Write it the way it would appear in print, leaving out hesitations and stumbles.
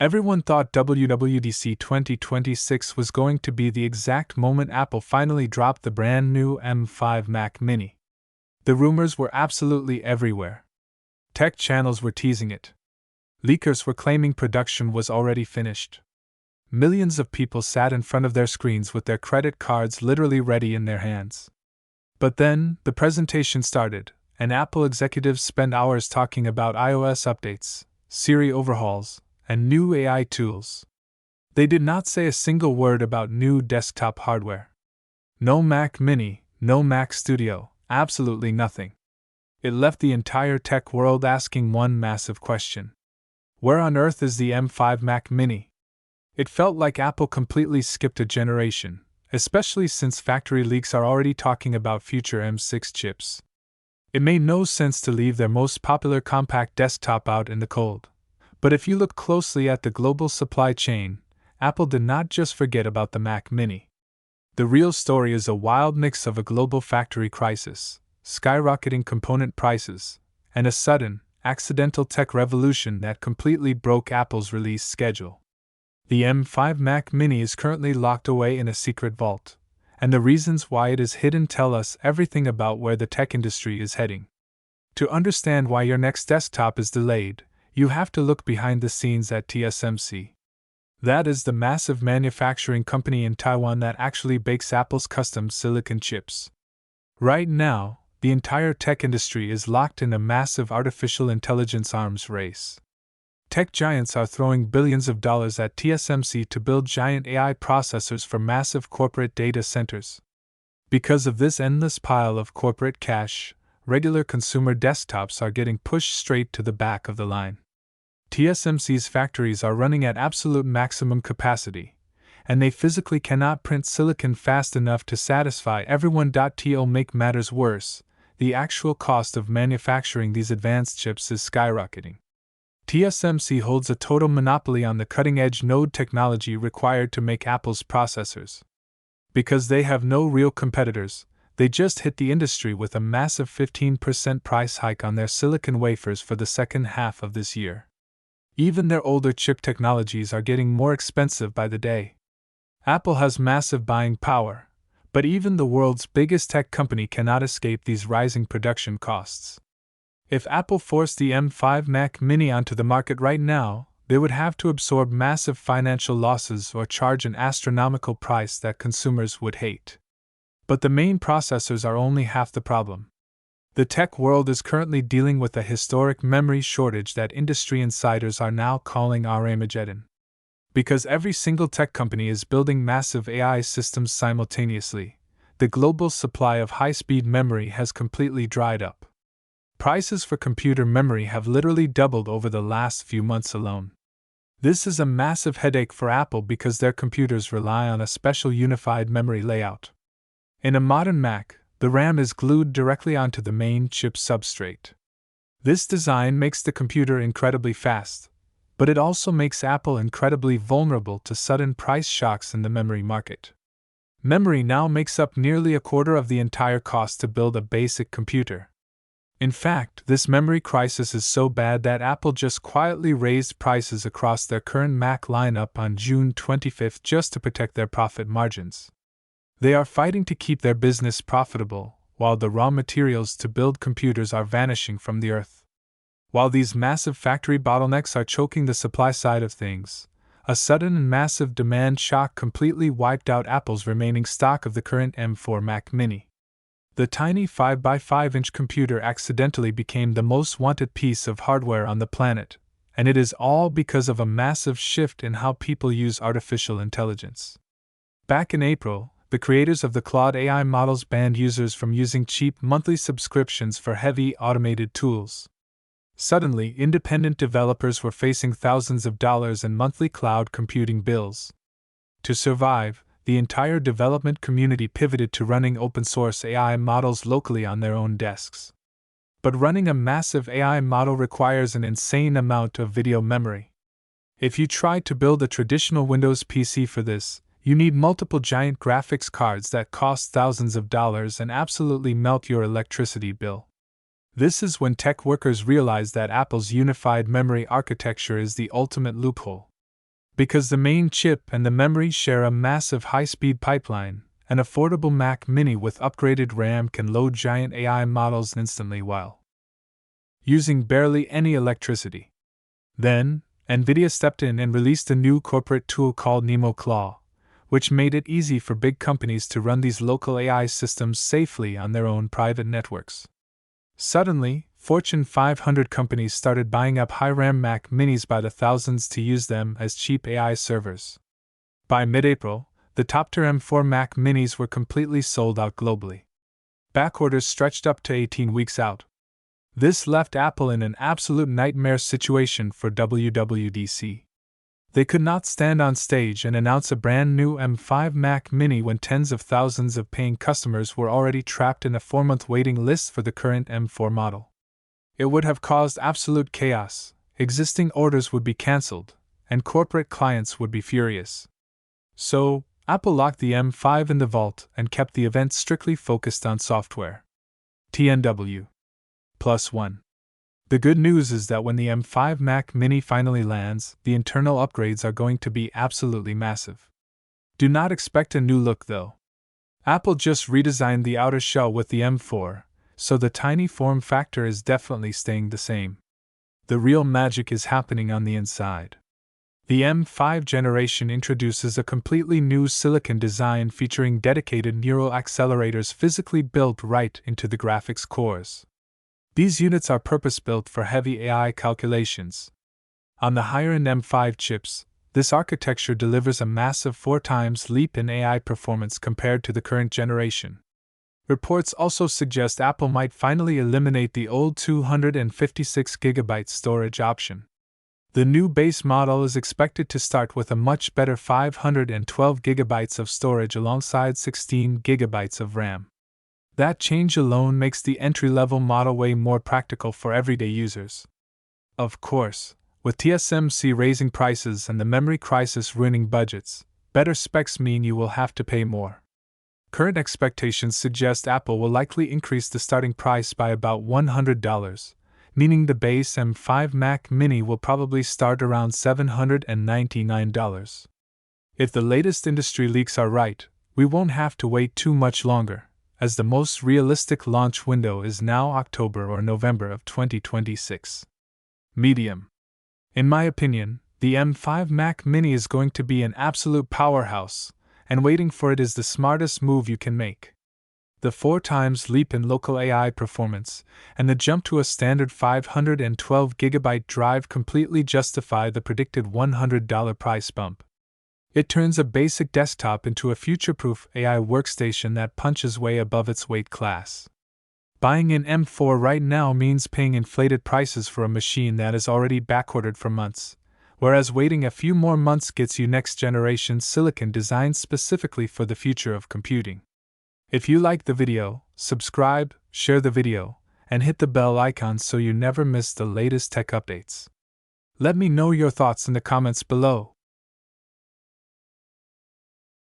Everyone thought WWDC 2026 was going to be the exact moment Apple finally dropped the brand new M5 Mac Mini. The rumors were absolutely everywhere. Tech channels were teasing it. Leakers were claiming production was already finished. Millions of people sat in front of their screens with their credit cards literally ready in their hands. But then, the presentation started, and Apple executives spent hours talking about iOS updates, Siri overhauls, and new AI tools. They did not say a single word about new desktop hardware. No Mac Mini, no Mac Studio, absolutely nothing. It left the entire tech world asking one massive question. Where on earth is the M5 Mac Mini? It felt like Apple completely skipped a generation, especially since factory leaks are already talking about future M6 chips. It made no sense to leave their most popular compact desktop out in the cold. But if you look closely at the global supply chain, Apple did not just forget about the Mac Mini. The real story is a wild mix of a global factory crisis, skyrocketing component prices, and a sudden, accidental tech revolution that completely broke Apple's release schedule. The M5 Mac Mini is currently locked away in a secret vault, and the reasons why it is hidden tell us everything about where the tech industry is heading. To understand why your next desktop is delayed, you have to look behind the scenes at TSMC. That is the massive manufacturing company in Taiwan that actually bakes Apple's custom silicon chips. Right now, the entire tech industry is locked in a massive artificial intelligence arms race. Tech giants are throwing billions of dollars at TSMC to build giant AI processors for massive corporate data centers. Because of this endless pile of corporate cash, regular consumer desktops are getting pushed straight to the back of the line. TSMC's factories are running at absolute maximum capacity, and they physically cannot print silicon fast enough to satisfy everyone. To make matters worse, the actual cost of manufacturing these advanced chips is skyrocketing. TSMC holds a total monopoly on the cutting-edge node technology required to make Apple's processors. Because they have no real competitors, they just hit the industry with a massive 15% price hike on their silicon wafers for the second half of this year. Even their older chip technologies are getting more expensive by the day. Apple has massive buying power, but even the world's biggest tech company cannot escape these rising production costs. If Apple forced the M5 Mac Mini onto the market right now, they would have to absorb massive financial losses or charge an astronomical price that consumers would hate. But the main processors are only half the problem. The tech world is currently dealing with a historic memory shortage that industry insiders are now calling RAMageddon. Because every single tech company is building massive AI systems simultaneously, the global supply of high-speed memory has completely dried up. Prices for computer memory have literally doubled over the last few months alone. This is a massive headache for Apple because their computers rely on a special unified memory layout. In a modern Mac, the RAM is glued directly onto the main chip substrate. This design makes the computer incredibly fast, but it also makes Apple incredibly vulnerable to sudden price shocks in the memory market. Memory now makes up nearly a quarter of the entire cost to build a basic computer. In fact, this memory crisis is so bad that Apple just quietly raised prices across their current Mac lineup on June 25 just to protect their profit margins. They are fighting to keep their business profitable, while the raw materials to build computers are vanishing from the earth. While these massive factory bottlenecks are choking the supply side of things, a sudden and massive demand shock completely wiped out Apple's remaining stock of the current M4 Mac Mini. The tiny 5x5-inch computer accidentally became the most wanted piece of hardware on the planet, and it is all because of a massive shift in how people use artificial intelligence. Back in April, the creators of the Claude AI models banned users from using cheap monthly subscriptions for heavy automated tools. Suddenly, independent developers were facing thousands of dollars in monthly cloud computing bills. To survive, the entire development community pivoted to running open-source AI models locally on their own desks. But running a massive AI model requires an insane amount of video memory. If you try to build a traditional Windows PC for this, you need multiple giant graphics cards that cost thousands of dollars and absolutely melt your electricity bill. This is when tech workers realized that Apple's unified memory architecture is the ultimate loophole. Because the main chip and the memory share a massive high-speed pipeline, an affordable Mac Mini with upgraded RAM can load giant AI models instantly while using barely any electricity. Then, NVIDIA stepped in and released a new corporate tool called NemoClaw, which made it easy for big companies to run these local AI systems safely on their own private networks. Suddenly, Fortune 500 companies started buying up high-RAM Mac Minis by the thousands to use them as cheap AI servers. By mid-April, the top-tier M4 Mac Minis were completely sold out globally. Backorders stretched up to 18 weeks out. This left Apple in an absolute nightmare situation for WWDC. They could not stand on stage and announce a brand new M5 Mac Mini when tens of thousands of paying customers were already trapped in a 4-month waiting list for the current M4 model. It would have caused absolute chaos, existing orders would be cancelled, and corporate clients would be furious. So, Apple locked the M5 in the vault and kept the event strictly focused on software. TNW. +1. The good news is that when the M5 Mac Mini finally lands, the internal upgrades are going to be absolutely massive. Do not expect a new look though. Apple just redesigned the outer shell with the M4, so the tiny form factor is definitely staying the same. The real magic is happening on the inside. The M5 generation introduces a completely new silicon design featuring dedicated neural accelerators physically built right into the graphics cores. These units are purpose-built for heavy AI calculations. On the higher-end M5 chips, this architecture delivers a massive 4 times leap in AI performance compared to the current generation. Reports also suggest Apple might finally eliminate the old 256GB storage option. The new base model is expected to start with a much better 512GB of storage alongside 16GB of RAM. That change alone makes the entry-level model way more practical for everyday users. Of course, with TSMC raising prices and the memory crisis ruining budgets, better specs mean you will have to pay more. Current expectations suggest Apple will likely increase the starting price by about $100, meaning the base M5 Mac Mini will probably start around $799. If the latest industry leaks are right, we won't have to wait too much longer, as the most realistic launch window is now October or November of 2026. Medium. In my opinion, the M5 Mac Mini is going to be an absolute powerhouse, and waiting for it is the smartest move you can make. The 4 times leap in local AI performance and the jump to a standard 512GB drive completely justify the predicted $100 price bump. It turns a basic desktop into a future-proof AI workstation that punches way above its weight class. Buying an M4 right now means paying inflated prices for a machine that is already backordered for months, whereas waiting a few more months gets you next-generation silicon designed specifically for the future of computing. If you like the video, subscribe, share the video, and hit the bell icon so you never miss the latest tech updates. Let me know your thoughts in the comments below.